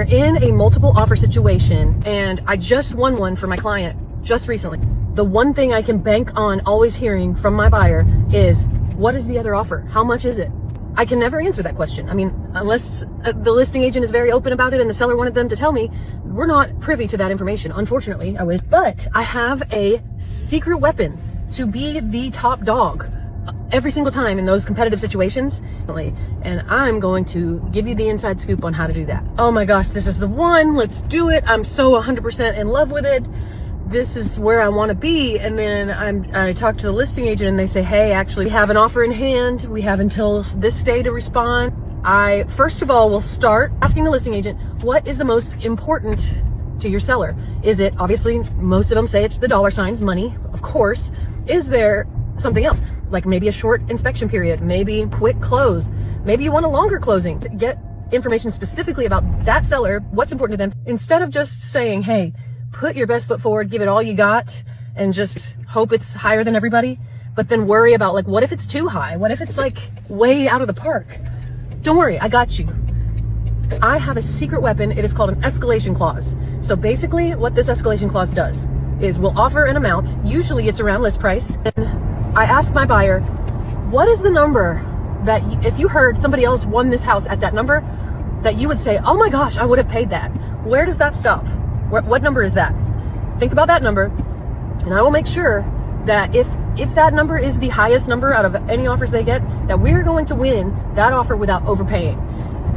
you're in a multiple offer situation, and I just won one for my client just recently, the one thing I can bank on always hearing from my buyer is, what is the other offer? How much is it? I can never answer that question. I mean, unless the listing agent is very open about it and the seller wanted them to tell me, we're not privy to that information. Unfortunately, I wish. But I have a secret weapon to be the top dog every single time in those competitive situations. And I'm going to give you the inside scoop on how to do that. Oh my gosh, this is the one. Let's do it. I'm so 100% in love with it. This is where I want to be. And then I talk to the listing agent and they say, hey, actually we have an offer in hand. We have until this day to respond. I, first of all, will start asking the listing agent, what is the most important to your seller? Is it, obviously, most of them say it's the dollar signs, money, of course. Is there something else? Like maybe a short inspection period, maybe quick close, maybe you want a longer closing. Get information specifically about that seller, what's important to them, instead of just saying, hey, put your best foot forward, give it all you got, and just hope it's higher than everybody, but then worry about, like, what if it's too high? What if it's like way out of the park? Don't worry, I got you. I have a secret weapon. It is called an escalation clause. So basically what this escalation clause does is we'll offer an amount, usually it's around list price, and I ask my buyer, what is the number that if you heard somebody else won this house at that number, that you would say, oh my gosh, I would have paid that? Where does that stop? What number is that? Think about that number, and I will make sure that if that number is the highest number out of any offers they get, that we're going to win that offer without overpaying.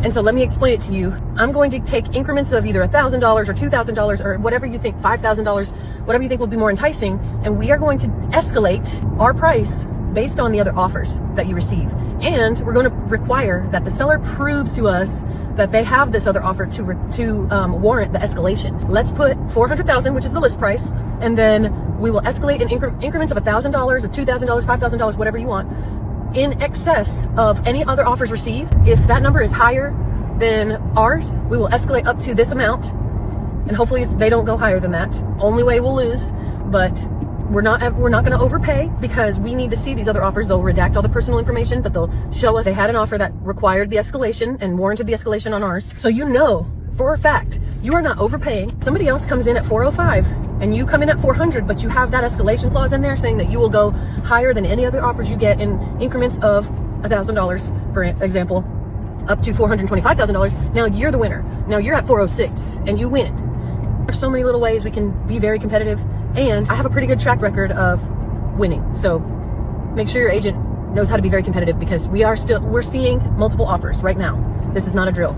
And so let me explain it to you. I'm going to take increments of either $1,000 or $2,000 or whatever you think, $5,000, whatever you think will be more enticing, and we are going to escalate our price based on the other offers that you receive. And we're going to require that the seller proves to us that they have this other offer to warrant the escalation. Let's put $400,000, which is the list price, and then we will escalate in increments of $1,000, or $2,000, $5,000, whatever you want, in excess of any other offers received. If that number is higher than ours, we will escalate up to this amount, and hopefully they don't go higher than that. Only way we'll lose, but we're not going to overpay, because we need to see these other offers. They'll redact all the personal information, but they'll show us they had an offer that required the escalation and warranted the escalation on ours. So you know for a fact you are not overpaying. Somebody else comes in at 405 and you come in at 400, but you have that escalation clause in there saying that you will go higher than any other offers you get in increments of $1,000, for example, up to $425,000. Now you're the winner. Now you're at 406 and you win. There's so many little ways we can be very competitive, and I have a pretty good track record of winning. So make sure your agent knows how to be very competitive, because we're seeing multiple offers right now. This is not a drill.